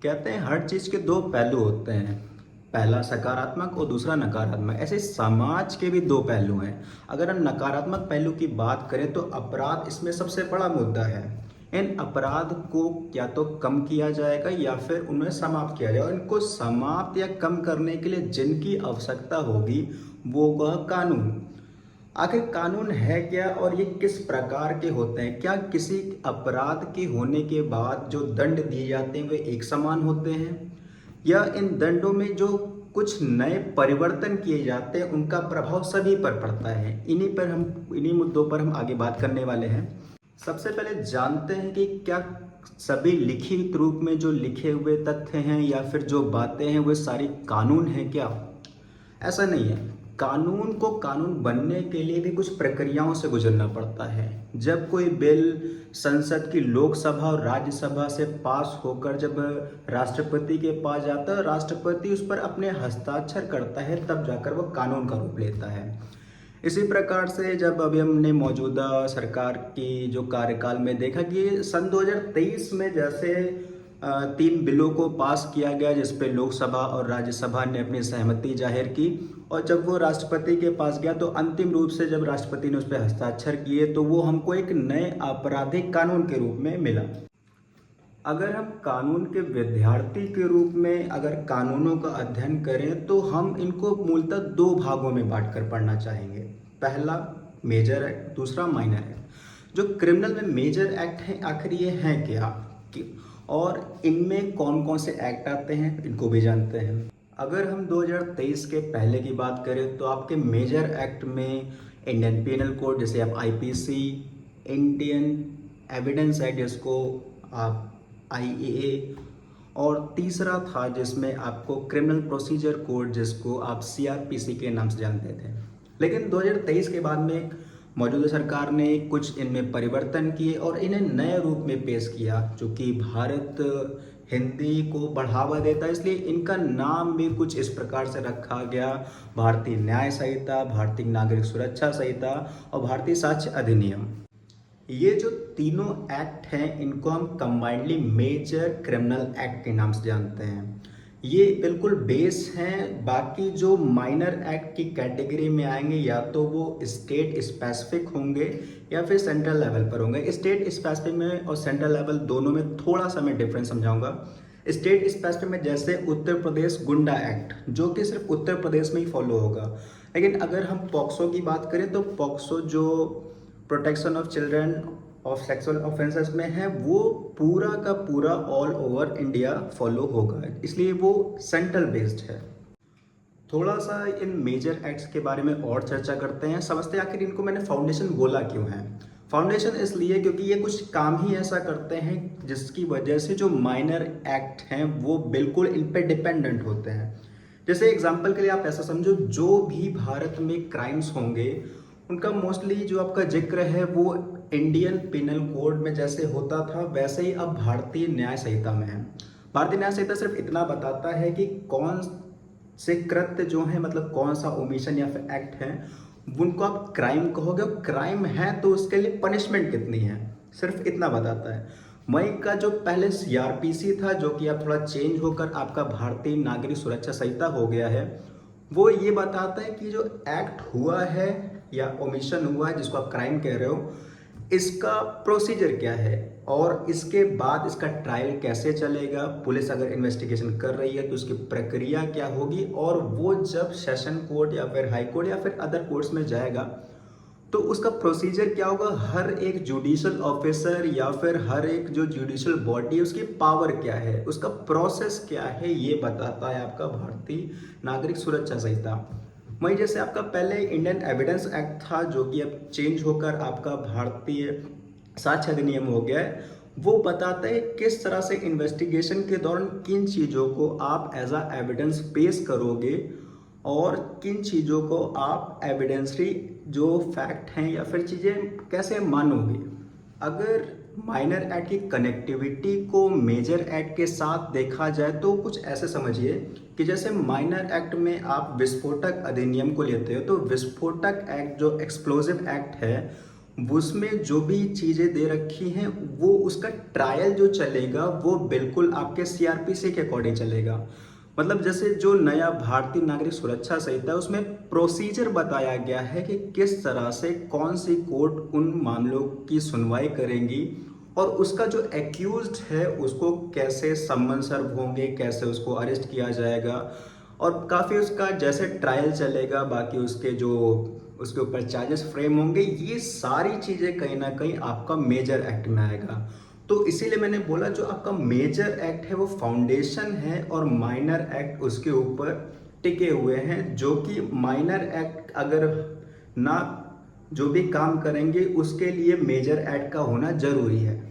कहते हैं हर चीज़ के दो पहलू होते हैं, पहला सकारात्मक और दूसरा नकारात्मक। ऐसे समाज के भी दो पहलू हैं। अगर हम नकारात्मक पहलू की बात करें तो अपराध इसमें सबसे बड़ा मुद्दा है। इन अपराध को या तो कम किया जाएगा या फिर उन्हें समाप्त किया जाएगा। इनको समाप्त या कम करने के लिए जिनकी आवश्यकता होगी वो होगा कानून। आखिर कानून है क्या और ये किस प्रकार के होते हैं? क्या किसी अपराध के होने के बाद जो दंड दिए जाते हैं वे एक समान होते हैं, या इन दंडों में जो कुछ नए परिवर्तन किए जाते हैं उनका प्रभाव सभी पर पड़ता है? इन्हीं मुद्दों पर हम आगे बात करने वाले हैं। सबसे पहले जानते हैं कि क्या सभी लिखित रूप में जो लिखे हुए तथ्य हैं या फिर जो बातें हैं वे सारी कानून हैं क्या? ऐसा नहीं है। कानून को कानून बनने के लिए भी कुछ प्रक्रियाओं से गुजरना पड़ता है। जब कोई बिल संसद की लोकसभा और राज्यसभा से पास होकर जब राष्ट्रपति के पास जाता है, राष्ट्रपति उस पर अपने हस्ताक्षर करता है, तब जाकर वो कानून का रूप लेता है। इसी प्रकार से जब अभी हमने मौजूदा सरकार की जो कार्यकाल में देखा कि सन 2023 में जैसे 3 बिलों को पास किया गया जिस पे लोकसभा और राज्यसभा ने अपनी सहमति जाहिर की, और जब वो राष्ट्रपति के पास गया तो अंतिम रूप से जब राष्ट्रपति ने उस पर हस्ताक्षर किए तो वो हमको एक नए आपराधिक कानून के रूप में मिला। अगर हम कानून के विद्यार्थी के रूप में अगर कानूनों का अध्ययन करें तो हम इनको मूलतः दो भागों में बांटकर पढ़ना चाहेंगे। पहला मेजर एक्ट, दूसरा माइनर एक्ट। जो क्रिमिनल में मेजर एक्ट हैं आखिर ये हैं क्या, और इनमें कौन कौन से एक्ट आते हैं इनको भी जानते हैं। अगर हम 2023 के पहले की बात करें तो आपके मेजर एक्ट में इंडियन पिनल कोड जैसे आप आईपीसी, इंडियन एविडेंस एक्ट जिसको आप आईएए, और तीसरा था जिसमें आपको क्रिमिनल प्रोसीजर कोड जिसको आप सीआरपीसी के नाम से जानते थे। लेकिन 2023 के बाद में मौजूदा सरकार ने कुछ इनमें परिवर्तन किए और इन्हें नए रूप में पेश किया, जो कि भारत हिंदी को बढ़ावा देता है, इसलिए इनका नाम भी कुछ इस प्रकार से रखा गया: भारतीय न्याय संहिता, भारतीय नागरिक सुरक्षा संहिता और भारतीय साक्ष्य अधिनियम। ये जो तीनों एक्ट हैं इनको हम कंबाइंडली मेजर क्रिमिनल एक्ट के नाम से जानते हैं। ये बिल्कुल बेस हैं। बाकी जो माइनर एक्ट की कैटेगरी में आएंगे या तो वो स्टेट स्पेसिफिक होंगे या फिर सेंट्रल लेवल पर होंगे। स्टेट स्पेसिफिक में और सेंट्रल लेवल दोनों में थोड़ा सा मैं डिफरेंस समझाऊंगा। स्टेट स्पेसिफिक में जैसे उत्तर प्रदेश गुंडा एक्ट, जो कि सिर्फ उत्तर प्रदेश में ही फॉलो होगा। लेकिन अगर हम पॉक्सो की बात करें तो पॉक्सो जो protection of children of sexual offences में है वो पूरा का पूरा ऑल ओवर इंडिया फॉलो होगा, इसलिए वो सेंट्रल बेस्ड है। थोड़ा सा इन मेजर एक्ट्स के बारे में और चर्चा करते हैं, समझते हैं आखिर इनको मैंने फाउंडेशन बोला क्यों है। फाउंडेशन इसलिए क्योंकि ये कुछ काम ही ऐसा करते हैं जिसकी वजह से जो माइनर एक्ट हैं वो बिल्कुल इन पे डिपेंडेंट होते हैं। जैसे एग्जांपल के लिए आप ऐसा समझो, जो भी भारत में क्राइम्स होंगे उनका मोस्टली जो आपका जिक्र है वो इंडियन पिनल कोड में जैसे होता था वैसे ही अब भारतीय न्याय संहिता में है। भारतीय न्याय संहिता सिर्फ इतना बताता है कि कौन से कृत्य जो है, मतलब कौन सा ओमिशन या फिर एक्ट है उनको आप क्राइम कहोगे, और क्राइम है तो उसके लिए पनिशमेंट कितनी है, सिर्फ इतना बताता है। मई का जो पहले सीआरपीसी था जो कि अब थोड़ा चेंज होकर आपका भारतीय नागरिक सुरक्षा संहिता हो गया है, वो ये बताता है कि जो एक्ट हुआ है या ओमिशन हुआ है जिसको आप क्राइम कह रहे हो, इसका प्रोसीजर क्या है और इसके बाद इसका ट्रायल कैसे चलेगा। पुलिस अगर इन्वेस्टिगेशन कर रही है तो उसकी प्रक्रिया क्या होगी, और वो जब सेशन कोर्ट या फिर हाई कोर्ट या फिर अदर कोर्ट्स में जाएगा तो उसका प्रोसीजर क्या होगा। हर एक जुडिशियल ऑफिसर या फिर हर एक जो जुडिशियल बॉडी है उसकी पावर क्या है, उसका प्रोसेस क्या है, ये बताता है आपका भारतीय नागरिक सुरक्षा संहिता। वही जैसे आपका पहले इंडियन एविडेंस एक्ट था जो कि अब चेंज होकर आपका भारतीय साक्ष्य अधिनियम हो गया है, वो बताता है किस तरह से इन्वेस्टिगेशन के दौरान किन चीज़ों को आप एज अ एविडेंस पेश करोगे और किन चीज़ों को आप एविडेंसरी जो फैक्ट हैं या फिर चीज़ें कैसे मानोगे। अगर माइनर एक्ट की कनेक्टिविटी को मेजर एक्ट के साथ देखा जाए तो कुछ ऐसे समझिए कि जैसे माइनर एक्ट में आप विस्फोटक अधिनियम को लेते हो तो विस्फोटक एक्ट जो एक्सप्लोजिव एक्ट है उसमें जो भी चीज़ें दे रखी हैं वो उसका ट्रायल जो चलेगा वो बिल्कुल आपके सीआरपीसी के अकॉर्डिंग चलेगा। मतलब जैसे जो नया भारतीय नागरिक सुरक्षा संहिता है उसमें प्रोसीजर बताया गया है कि किस तरह से कौन सी कोर्ट उन मामलों की सुनवाई करेंगी और उसका जो एक्यूज्ड है उसको कैसे सम्मन सर्व होंगे, कैसे उसको अरेस्ट किया जाएगा और काफ़ी उसका जैसे ट्रायल चलेगा, बाकी उसके जो उसके ऊपर चार्जेस फ्रेम होंगे, ये सारी चीज़ें कहीं ना कहीं आपका मेजर एक्ट में आएगा। तो इसीलिए मैंने बोला जो आपका मेजर एक्ट है वो फाउंडेशन है और माइनर एक्ट उसके ऊपर टिके हुए हैं, जो कि माइनर एक्ट अगर ना जो भी काम करेंगे उसके लिए मेजर एक्ट का होना जरूरी है।